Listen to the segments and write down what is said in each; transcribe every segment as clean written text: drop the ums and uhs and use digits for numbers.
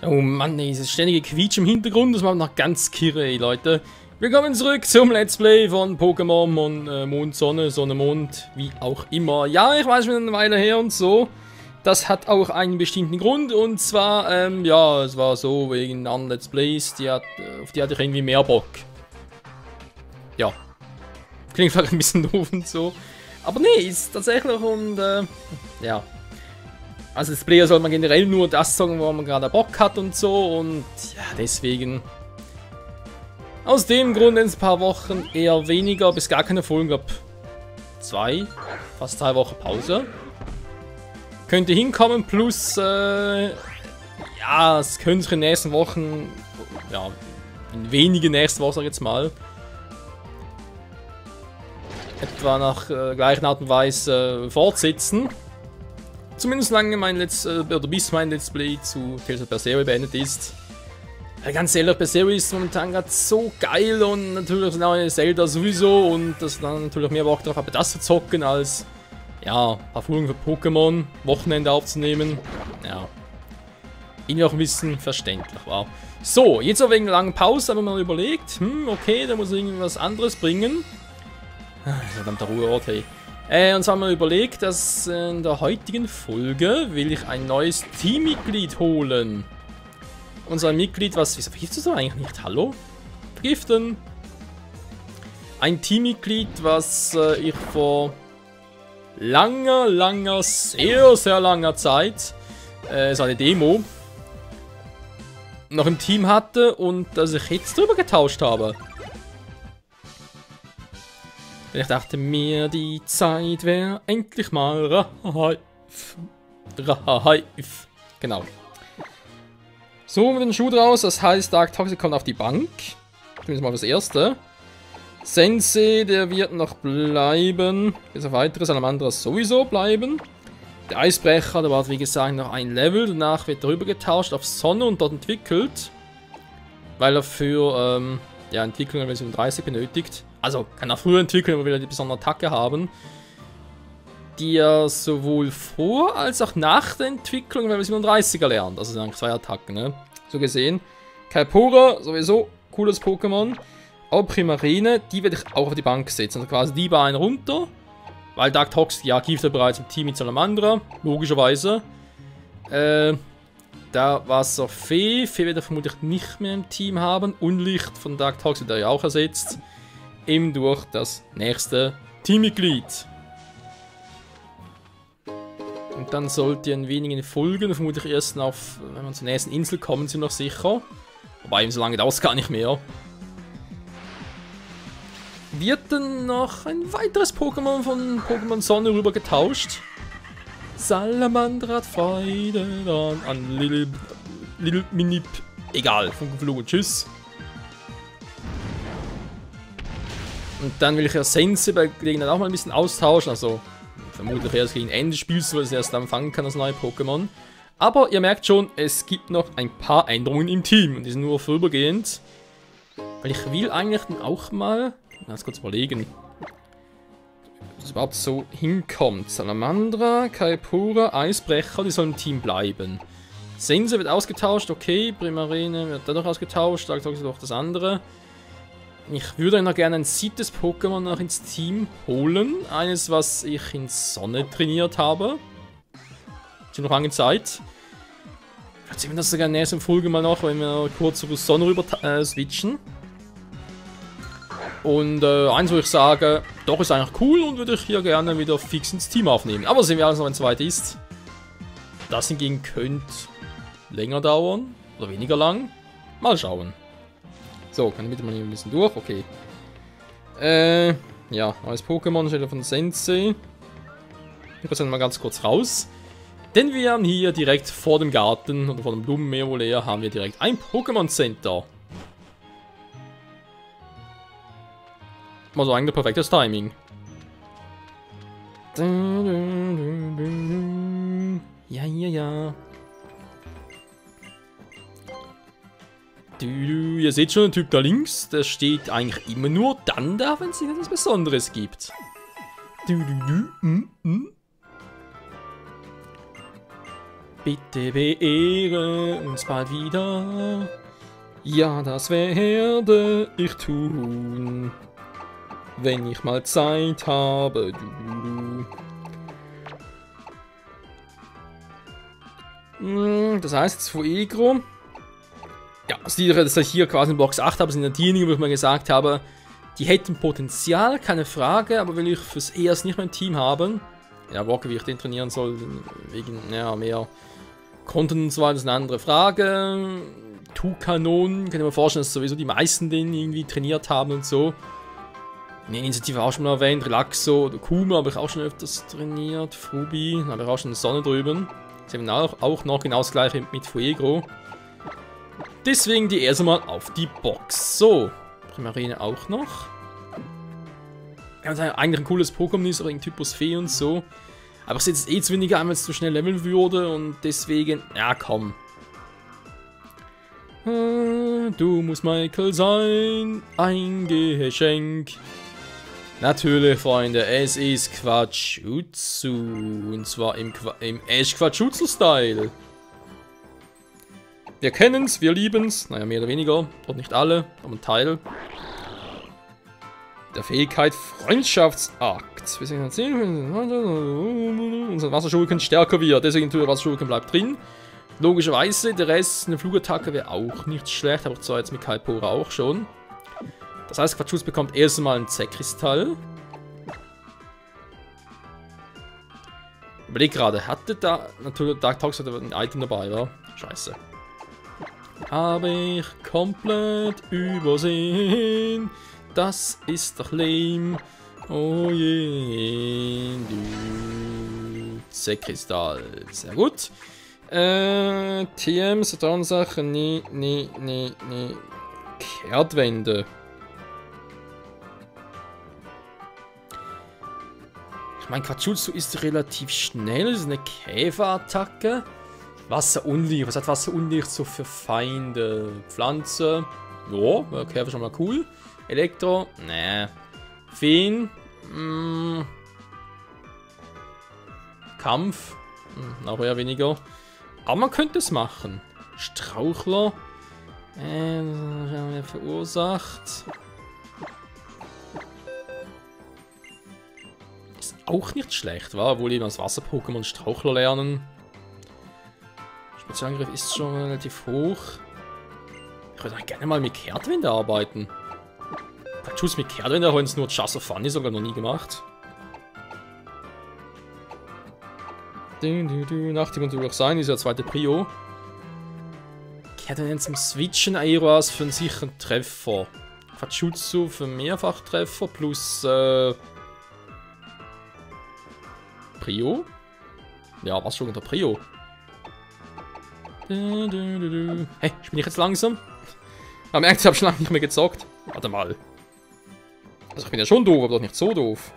Oh Mann, ey, dieses ständige Quietsch im Hintergrund, das macht noch ganz kirre, ey, Leute. Willkommen zurück zum Let's Play von Pokémon und Mond, Sonne, Sonne, Mond, wie auch immer. Ja, ich weiß schon eine Weile her und so. Das hat auch einen bestimmten Grund und zwar, ja, es war so wegen anderen Let's Plays, auf die hatte ich irgendwie mehr Bock. Ja. Klingt vielleicht ein bisschen doof und so. Aber nee, ist tatsächlich und, ja. Also als Player soll man generell nur das sagen, wo man gerade Bock hat und so und ja, deswegen. Aus dem Grund in ein paar Wochen eher weniger bis gar keine Folgen gab. Fast 3 Wochen Pause. Könnte hinkommen, plus, ja, es könnte in den nächsten Wochen, ja, in wenigen nächsten Wochen, sag ich jetzt mal, etwa nach gleichen Art und Weise fortsetzen. Zumindest lange bis mein Let's Play zu Tales of Berseria beendet ist. Ganz ehrlich, Berseria ist momentan gerade so geil und natürlich das neue Zelda sowieso und das dann natürlich mehr Bock drauf habe, das zu zocken als, ja, ein paar Folgen für Pokémon, Wochenende aufzunehmen. Ja. Irgendwie auch ein bisschen verständlich war. So, jetzt auch wegen einer langen Pause haben wir mal überlegt, okay, da muss irgendwas anderes bringen. Verdammter Ruheort, hey. Und so haben wir überlegt, dass in der heutigen Folge will ich ein neues Teammitglied holen. Unser Mitglied, wieso vergiftest du eigentlich nicht? Hallo? Vergiften! Ein Teammitglied, was ich vor sehr langer Zeit, seine Demo, noch im Team hatte und dass ich jetzt drüber getauscht habe. Ich dachte mir, die Zeit wäre endlich mal reif. Genau. So, mit dem Schuh draus, das heißt, Dark Toxic kommt auf die Bank. Zumindest mal das erste. Sensei, der wird noch bleiben. Bis auf weitere Salamandras sowieso bleiben. Der Eisbrecher, der war wie gesagt noch ein Level. Danach wird er rüber getauscht auf Sonne und dort entwickelt. Weil er für ja, Entwicklung Version 30 benötigt. Also kann er früher entwickeln, aber will er die besondere Attacke haben. Die er sowohl vor als auch nach der Entwicklung Version 37er lernt. Also sind eigentlich 2 Attacken, ne? So gesehen. Kaipora, sowieso cooles Pokémon. Auch Primarine, die werde ich auch auf die Bank setzen. Also quasi die Beine runter. Weil Dark Toxic, ja, kämpft er bereits im Team mit Salamandra. Logischerweise. Da Wasserfee. Fee wird er vermutlich nicht mehr im Team haben. Unlicht von Dark Toxic, der ja auch ersetzt. Eben durch das nächste Teammitglied. Und dann sollt ihr in wenigen Folgen, vermutlich erst auf, wenn wir zur nächsten Insel kommen, sind noch sicher. Wobei, eben so lange dauert es gar nicht mehr. Wird dann noch ein weiteres Pokémon von Pokémon Sonne rüber getauscht. Salamandra hat Freude an Little Minip. Egal, Funkenflug, tschüss. Und dann will ich ja Sensei bei Gelegenheit auch mal ein bisschen austauschen, also vermutlich erst gegen Ende spielst du, weil es erst dann fangen kann, das neue Pokémon. Aber ihr merkt schon, es gibt noch ein paar Änderungen im Team und die sind nur vorübergehend. Weil ich will eigentlich dann auch mal, ganz kurz überlegen, ob das überhaupt so hinkommt. Salamandra, Kaipora, Eisbrecher, die sollen im Team bleiben. Sensei wird ausgetauscht, okay, Primarine wird dadurch ausgetauscht, Dark Toxic durch das andere. Ich würde noch gerne ein siebtes Pokémon noch ins Team holen. Eines, was ich in Sonne trainiert habe. Schon noch lange Zeit. Vielleicht sehen wir das sogar in der nächsten Folge mal noch, wenn wir kurz über Sonne rüber switchen. Und eins, wo ich sage, doch ist eigentlich cool und würde ich hier gerne wieder fix ins Team aufnehmen. Aber sehen wir alles noch, wenn es weit ist. Das hingegen könnte länger dauern. Oder weniger lang. Mal schauen. So, kann ich bitte mal hier ein bisschen durch? Okay. Ja, neues Pokémon, steht von Sensei. Ich muss dann mal ganz kurz raus. Denn wir haben hier direkt vor dem Garten, oder vor dem Blumenmeer wohl eher, haben wir direkt ein Pokémon Center. Also eigentlich perfektes Timing. Ja, ja, ja. Ihr seht schon, der Typ da links, der steht eigentlich immer nur dann da, wenn es etwas Besonderes gibt. Bitte beehre uns bald wieder. Ja, das werde ich tun, wenn ich mal Zeit habe. Das heißt jetzt Fuegro. Ja, also die, dass ich hier quasi in Box 8 habe, sind ja diejenigen, wo ich mal gesagt habe, die hätten Potenzial, keine Frage, aber will ich fürs erst nicht mein Team haben. Ja, Walker, wie ich den trainieren soll, wegen ja, mehr Content und so weiter, ist eine andere Frage. Tukanon, kann ich mir vorstellen, dass sowieso die meisten den irgendwie trainiert haben und so. Ne, Initiative auch schon mal erwähnt, Relaxo oder Kuma habe ich auch schon öfters trainiert. Frubi, habe ich auch schon eine Sonne drüben. Sie haben auch noch genau das gleiche mit Fuegro. Deswegen die erste Mal auf die Box. So, Primarine auch noch. Ja, eigentlich ein cooles Pokémon ist, aber ein Typus Fee und so. Aber ich sehe jetzt eh zu weniger an, wenn es zu schnell leveln würde und deswegen, ja komm. Du musst Michael sein, ein Geschenk. Natürlich, Freunde, es ist Quatschutsu. Und zwar im Ash Quatschutsu-Style. Wir kennen's, wir lieben's. Naja, mehr oder weniger. Dort nicht alle, aber ein Teil. Der Fähigkeit Freundschaftsakt. Unser Wasserschurken stärker wird. Deswegen tue Wasserschurken bleibt drin. Logischerweise, der Rest, eine Flugattacke wäre auch nicht schlecht. Aber zwar jetzt mit Kalpora auch schon. Das heißt, Quatschutsu bekommt erst einmal einen Z-Kristall. Überleg gerade, hatte da natürlich Dark Tox ein Item dabei, war? Scheiße. Habe ich komplett übersehen. Das ist doch lame. Oh je. Z-Kristall. Sehr gut. TM, Saturn-Sachen. Nee. Kehrtwende. Ich meine, Quatschutsu ist relativ schnell. Das ist eine Käferattacke. Wasserunlicht. Was hat Wasserunlicht so für Feinde? Pflanze. Ja, Käfer schon mal cool. Elektro. Nee. Feen. Kampf. Noch eher weniger. Aber man könnte es machen. Strauchler. Verursacht. Ist auch nicht schlecht, war? Obwohl eben als Wasser-Pokémon Strauchler lernen. Spezialangriff ist schon relativ hoch. Ich würde gerne mal mit Kehrtwende arbeiten. Quatschutsu mit Kehrtwende haben es nur Just of Fun sogar noch nie gemacht. Nachtigund will auch sein, ist ja zweite Prio. Kehrtwende zum Switchen, Aeroas für einen sicheren Treffer. Quatschutsu für Mehrfachtreffer plus Prio? Ja, was schon unter Prio? Hey, bin ich jetzt langsam? Man merkt, ich habe schon lange nicht mehr gezockt. Warte mal. Also ich bin ja schon doof, aber doch nicht so doof.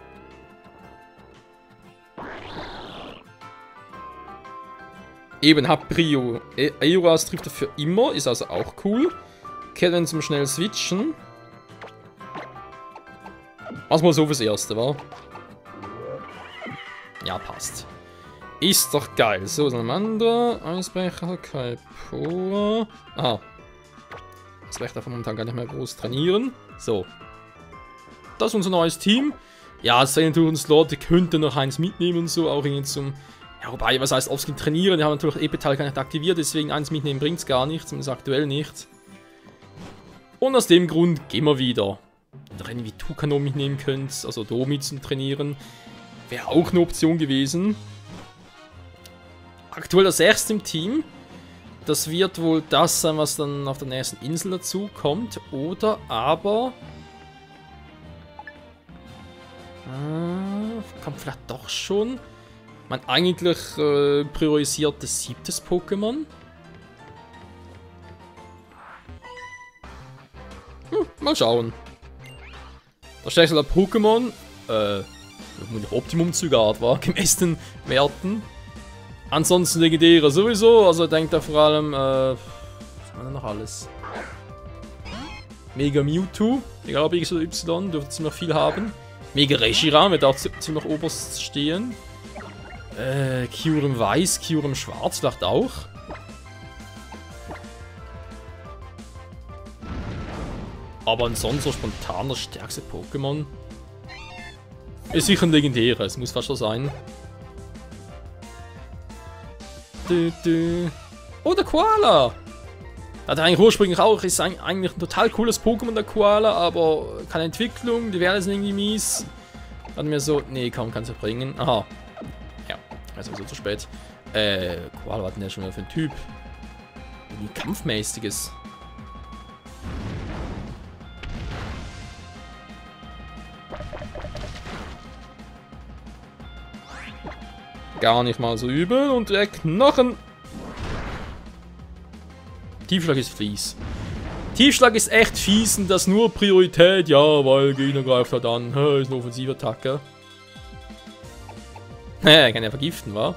Eben, hab Prio. Aeroas trifft er für immer, ist also auch cool. Kennen zum schnell switchen. Mach's mal so fürs Erste, wa? Ja, passt. Ist doch geil. So, Salamander, Eisbrecher, Kalpora. Aha. Eisbrecher darf momentan gar nicht mehr groß trainieren. So. Das ist unser neues Team. Ja, das Training und Slot, die könnte noch eins mitnehmen und so, auch irgendwie zum... Ja, wobei, was heißt offscreen trainieren? Die haben natürlich E-Petal gar nicht aktiviert, deswegen eins mitnehmen bringt es gar nicht, zumindest aktuell nicht. Und aus dem Grund gehen wir wieder. Wenn ihr wie Tukanon mitnehmen könnt, also Domi zum Trainieren, wäre auch eine Option gewesen. Aktuell das 6. im Team. Das wird wohl das sein, was dann auf der nächsten Insel dazu kommt. Oder aber... kommt vielleicht doch schon... Mein eigentlich priorisiertes 7. Pokémon. Mal schauen. Das stärkste Pokémon, Optimum-Zügart war, gemäß den Werten. Ansonsten legendäre sowieso, also denkt da vor allem, was haben wir denn noch alles? Mega Mewtwo, egal ob X oder Y, dürfte ziemlich viel haben. Mega Reshiram wird auch ziemlich oberst stehen. Kyurem Weiß, Kyurem Schwarz vielleicht auch. Aber ansonsten so spontan das stärkste Pokémon. Ist sicher ein legendärer, es muss fast so sein. Oh, der Koala! Hat eigentlich ursprünglich auch, ist eigentlich ein total cooles Pokémon, der Koala, aber keine Entwicklung, die werden irgendwie mies. Dann mir so, nee, kaum kannst du bringen. Aha. Ja, also so zu spät. Koala, was hat denn der schon wieder für ein Typ? Wie kampfmäßiges. Gar nicht mal so übel und der Knochen. Tiefschlag ist fies. Tiefschlag ist echt fies und das nur Priorität. Ja, weil Gegner greift halt an. Ist eine Offensivattacke. Kann ja vergiften, wa?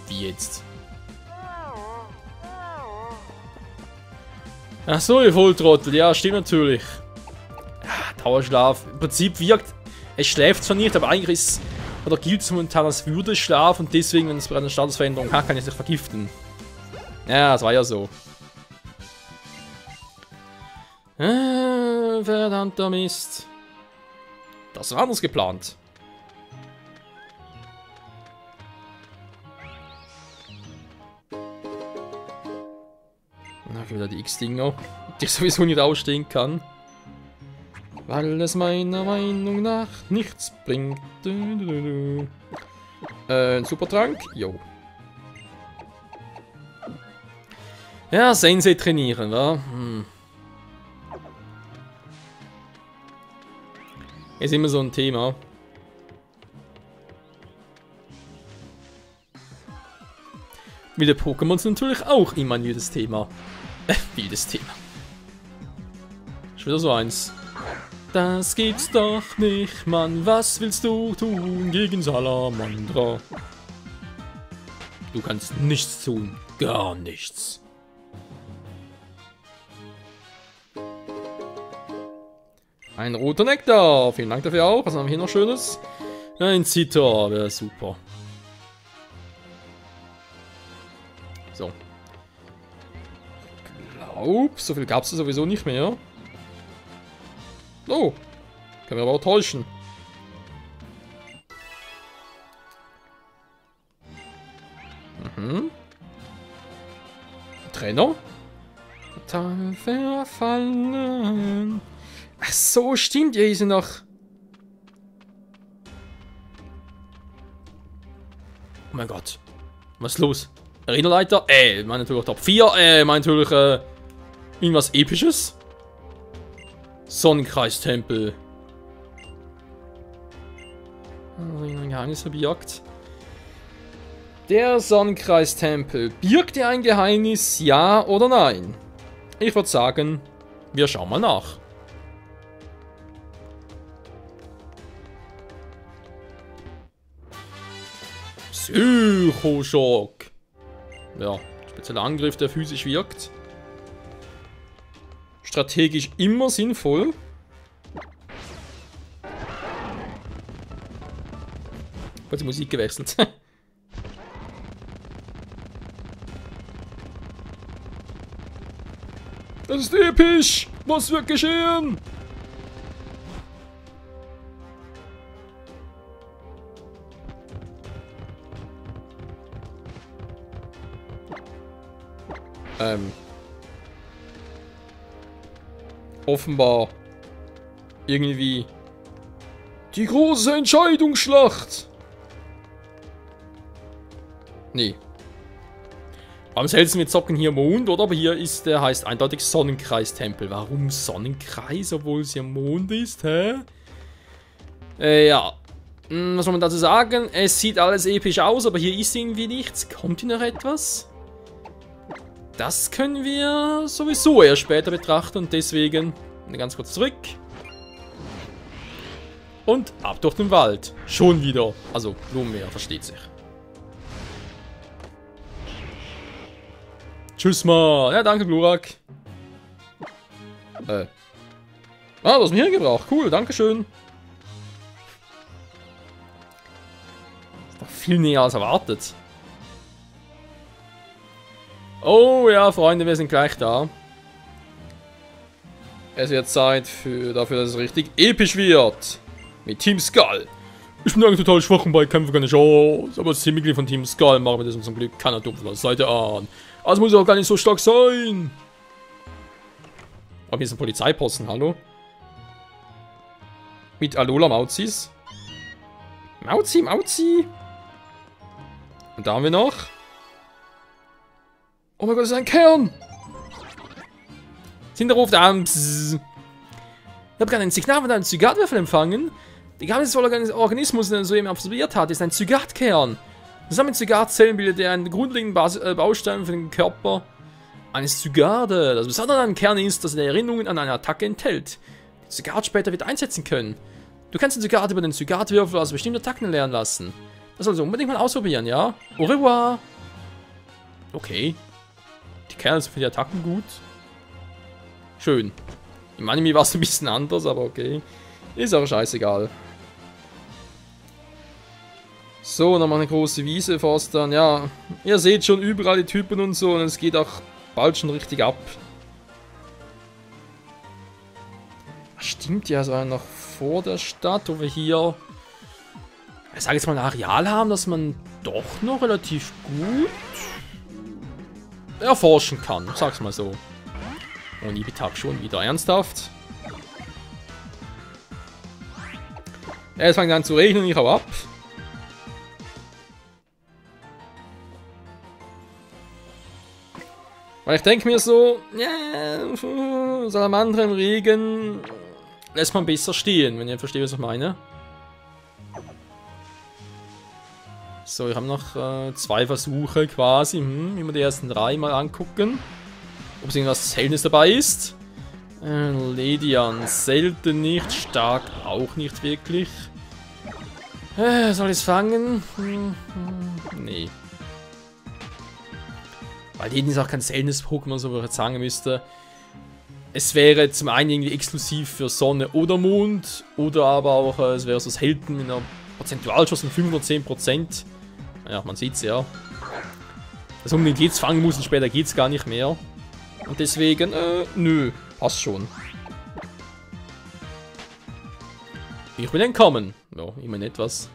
Wie jetzt? Ach so, ihr Volltrottel. Ja, stimmt natürlich. Dauerschlaf. Im Prinzip wirkt... Es schläft zwar nicht, aber eigentlich ist... Oder gilt es momentan als Würdeschlaf und deswegen, wenn es bei einer Statusveränderung hat, kann es sich vergiften. Ja, das war ja so. Verdammter Mist. Das war anders geplant. Na, wieder die X-Dinger, die ich sowieso nicht ausstehen kann. Weil es meiner Meinung nach nichts bringt. Ein Supertrank? Jo. Ja, Sensei trainieren, wa? Ist immer so ein Thema. Wilde Pokémon sind natürlich auch immer ein wildes Thema. Wildes Thema. Schon wieder so eins. Das gibt's doch nicht, Mann. Was willst du tun gegen Salamandra? Du kannst nichts tun. Gar nichts. Ein roter Nektar. Vielen Dank dafür auch. Was haben wir hier noch Schönes? Ein Zitter. Wäre super. So. Ich glaube, so viel gab es sowieso nicht mehr. Oh, kann mich aber auch täuschen. Trainer? Total verfallen. Ach so, stimmt, ja, hier sind noch... Oh mein Gott. Was ist los? Arenaleiter? Meine natürlich Top 4. Meine natürlich, irgendwas Episches. Sonnenkreistempel. Ein Geheimnis verbirgt. Der Sonnenkreistempel. Birgt er ein Geheimnis? Ja oder nein? Ich würde sagen, wir schauen mal nach. Psychoschock. Ja, spezieller Angriff, der physisch wirkt. Strategisch immer sinnvoll. Hat die Musik gewechselt. Das ist episch! Was wird geschehen? Offenbar irgendwie die große Entscheidungsschlacht. Nee. Am seltensten wir zocken hier Mond, oder? Aber hier ist der heißt eindeutig Sonnenkreistempel. Warum Sonnenkreis, obwohl es ja Mond ist, hä? Ja. Was soll man dazu sagen? Es sieht alles episch aus, aber hier ist irgendwie nichts. Kommt hier noch etwas? Das können wir sowieso erst später betrachten und deswegen ganz kurz zurück. Und ab durch den Wald. Schon wieder. Also, Blumenmeer, versteht sich. Tschüss mal. Ja, danke, Glurak. Du hast mich hergebracht. Cool, dankeschön. viel näher als erwartet. Oh ja, Freunde, wir sind gleich da. Es wird Zeit dafür, dass es richtig episch wird. Mit Team Skull. Ich bin eigentlich total schwach und bei Kämpfen keine Chance. Aber als Teammitglied von Team Skull machen wir das zum Glück keiner dumm von der Seite an. Also muss er auch gar nicht so stark sein. Aber hier ist ein Polizeiposten, hallo? Mit Alola Mauzis. Mauzi, Mauzi. Und da haben wir noch. Oh mein Gott, das ist ein Kern. Hinterruf an. Ich habe gerade ein Signal von einem Zygatwürfel empfangen. Der geheimnisvolle Organismus, den er soeben absorbiert hat, ist ein Zygatkern. Zusammen mit Zygatzellen bildet er einen grundlegenden Baustein für den Körper eines Zygarde. Das Besondere an dem Kern ist, dass er Erinnerungen an eine Attacke enthält, die Zygat später wird einsetzen können. Du kannst den Zygat über den Zygatwürfel aus bestimmten Attacken lernen lassen. Das sollst du unbedingt mal ausprobieren, ja? Au revoir. Okay. Die Kerne sind für die Attacken gut. Schön. Im Anime war es ein bisschen anders, aber okay. Ist auch scheißegal. So, nochmal eine große Wiese forstern. Ja, ihr seht schon überall die Typen und so. Und es geht auch bald schon richtig ab. Stimmt ja, es war noch vor der Stadt, wo wir hier, ich sage jetzt mal, ein Areal haben, das man doch noch relativ gut erforschen kann. Sag's mal so. Und Ibitag schon wieder ernsthaft. Ja, es fängt an zu regnen und ich hau ab. Weil ich denke mir so, ja, Salamander im Regen lässt man besser stehen, wenn ihr versteht, was ich meine. So, wir haben noch 2 Versuche quasi. Wie wir die ersten 3 mal angucken. Ob es irgendwas Seltenes dabei ist. Ledian, selten nicht, stark auch nicht wirklich. Soll ich es fangen? Nee. Weil Ledian ist auch kein seltenes Pokémon, so wie ich jetzt sagen müsste. Es wäre zum einen irgendwie exklusiv für Sonne oder Mond. Oder aber auch, es wäre so selten mit einer Prozentualschuss von 510%. Ja, man sieht es ja. Das unbedingt jetzt fangen muss und später geht es gar nicht mehr. Und deswegen, nö, passt schon. Ich will entkommen. Ja, immerhin etwas.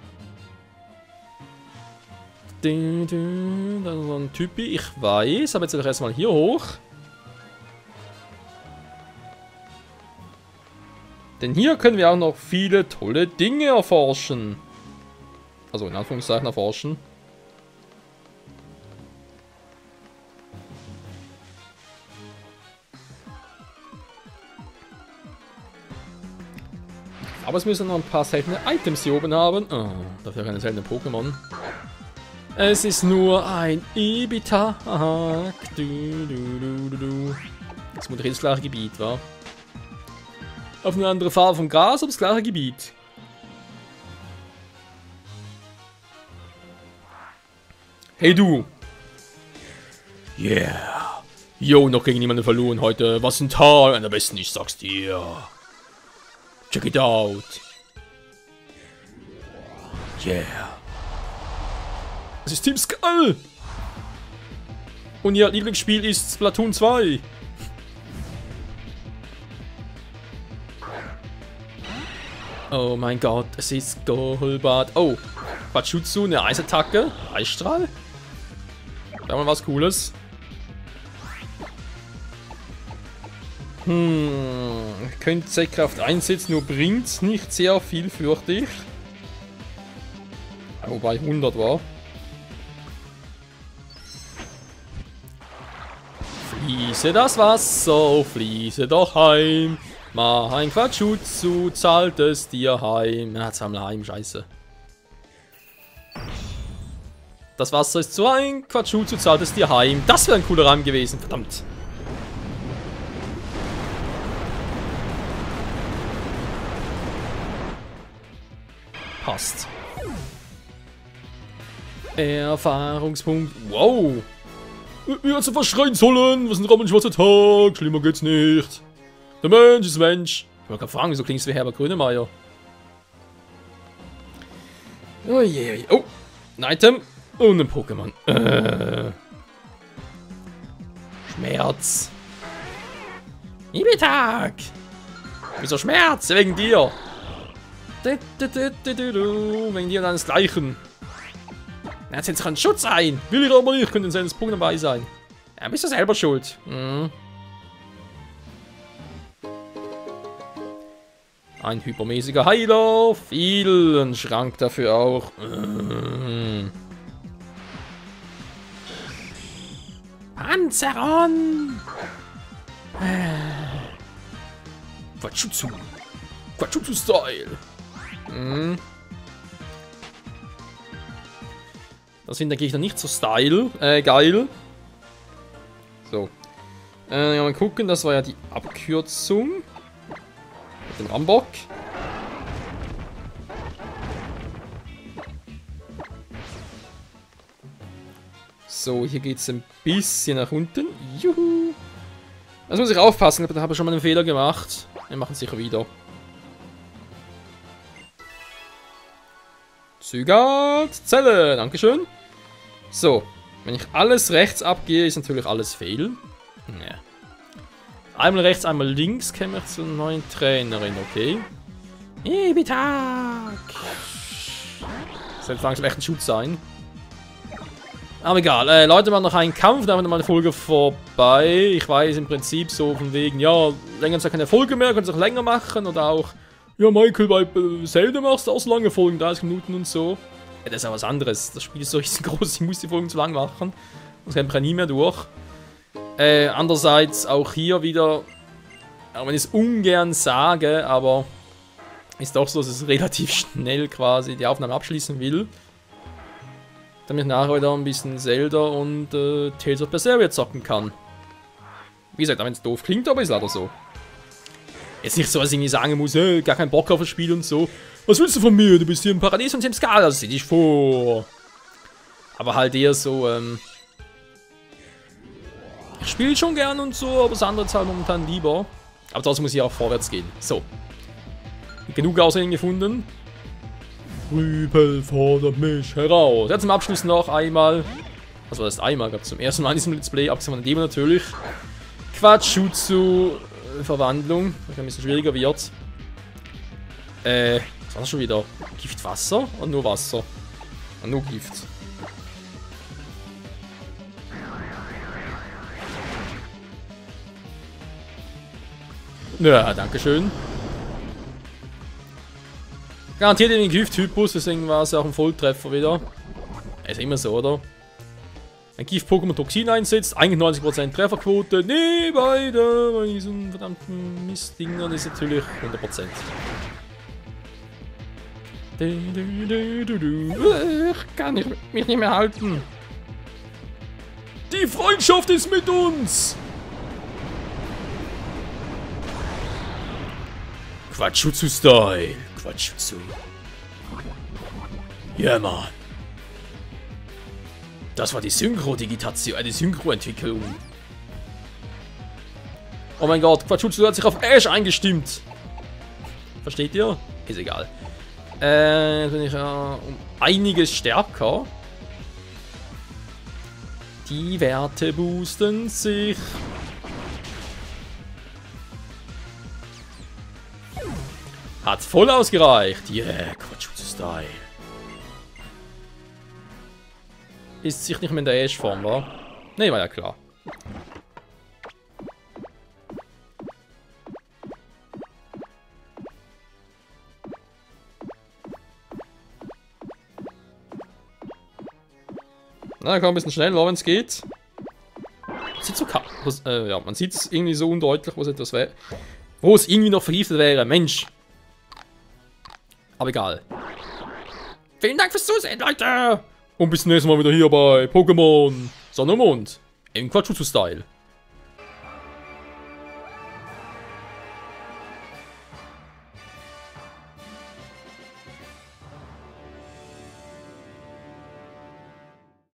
Da ist so ein Typi, ich weiß, aber jetzt will ich erstmal hier hoch. Denn hier können wir auch noch viele tolle Dinge erforschen. Also in Anführungszeichen erforschen. Aber es müssen noch ein paar seltene Items hier oben haben. Oh, dafür keine seltenen Pokémon. Es ist nur ein Ibitag. Das moderiert das gleiche Gebiet, wa? Auf eine andere Farbe vom Gras, aber das gleiche Gebiet. Hey du! Yeah! Yo, noch gegen niemanden verloren heute. Was ein Tag! Am besten, ich sag's dir. Check it out! Yeah! Das ist Team Skull! Und ihr Lieblingsspiel ist Splatoon 2. Oh mein Gott, es ist Golbat. Oh, Quatschutsu, eine Eisattacke. Eisstrahl? Da haben wir was Cooles. Könnte Z-Kraft einsetzen, nur bringt nicht sehr viel, fürchte ich. Wobei 100 war. Fließe das Wasser, fließe doch heim. Mach ein Quatschutsu, zahlt es dir heim. Ja, jetzt haben wir heim, scheiße. Das Wasser ist so ein Quatschutsu, zahlt es dir heim. Das wäre ein cooler Reim gewesen, verdammt. Passt. Erfahrungspunkt. Wow. Wir hätten verschreien sollen. Was ein rammenschwarzer Tag. Schlimmer geht's nicht. Der Mensch ist Mensch. Ich wollte gerade fragen, wieso klingst du wie Herbert Grönemeyer? Oh je. Oh. Ein Item und ein Pokémon. Schmerz. Ibitag! Wieso Schmerz? Wegen dir. Wegen dir und deinesgleichen. Er setzt sich einen Schutz ein. Will ich aber nicht, könnte in seines Punkt dabei sein. Ja, bist du selber schuld. Ein hypermäßiger Heiler. Viel Schrank dafür auch. Panzeron! Quatschutsu. Quatschutsu-Style. Das finde ich dann nicht so geil. So. Ja, mal gucken, das war ja die Abkürzung. Mit dem Rambock. So, hier geht es ein bisschen nach unten. Juhu. Also muss ich aufpassen, da habe ich schon mal einen Fehler gemacht. Wir machen es sicher wieder. Zygarde-Zelle, dankeschön. So, wenn ich alles rechts abgehe, ist natürlich alles fehl. Ja. Einmal rechts, einmal links käme ich zur neuen Trainerin, okay. Ibitag! Das sollte langsam echt ein Schutz sein. Aber egal, Leute, machen noch einen Kampf, dann haben wir mal eine Folge vorbei. Ich weiß im Prinzip so von wegen, ja, länger ist ja keine Folge mehr, können es auch länger machen oder auch, ja, Michael, bei Zelda machst du auch so lange Folgen, 30 Minuten und so. Ja, das ist ja was anderes. Das Spiel ist so riesengroß, ich muss die Folgen zu lang machen. Das käme ich ja nie mehr durch. Andererseits auch hier wieder, auch wenn ich es ungern sage, aber ist doch so, dass es relativ schnell quasi die Aufnahme abschließen will. Damit ich nachher wieder ein bisschen Zelda und Tales of Berseria zocken kann. Wie gesagt, wenn es doof klingt, aber ist leider so. Jetzt nicht so, dass ich irgendwie sagen muss, hey, gar keinen Bock auf das Spiel und so. Was willst du von mir? Du bist hier im Paradies und im Skala, das sehe ich vor. Aber halt eher so, ich spiele schon gern und so, aber das andere ist halt momentan lieber. Aber trotzdem muss ich auch vorwärts gehen. So. Genug Aussehen gefunden. Rüpel fordert mich heraus. Jetzt zum Abschluss noch einmal. Was war das einmal? Gab es zum ersten Mal in diesem Let's Play, abgesehen von dem natürlich. Quatschutsu-Verwandlung, was ein bisschen schwieriger wird. Was war das schon wieder? Giftwasser? Oder nur Wasser? Und nur Gift. Ja, dankeschön. Garantiert den Gift-Typus, deswegen war es ja auch ein Volltreffer wieder. Ist immer so, oder? Ein Gift-Pokémon Toxin einsetzt, eigentlich 90% Trefferquote. Nee, bei diesen verdammten Mistdingern ist natürlich 100%. Ich kann mich nicht mehr halten. Die Freundschaft ist mit uns! Quatschutsu-Style. Quatschutsu. Ja, Mann. Das war die Synchro-Digitation, die Synchro-Entwicklung. Oh mein Gott, Quatschutsu hat sich auf Ash eingestimmt. Versteht ihr? Ist egal. Jetzt bin ich um einiges stärker. Die Werte boosten sich. Hat voll ausgereicht. Yeah, Quatschutsu-Style. Ist sich nicht mehr in der Ash-Form, war? Ne, war ja klar. Na, komm, ein bisschen schneller, wenn es geht. Sieht so ja, man sieht es irgendwie so undeutlich, wo es etwas wäre. Wo es irgendwie noch vergiftet wäre. Mensch. Aber egal. Vielen Dank fürs Zusehen, Leute! Und bis zum nächsten Mal wieder hier bei Pokémon Sonne und Mond im Quatschutsu-Style.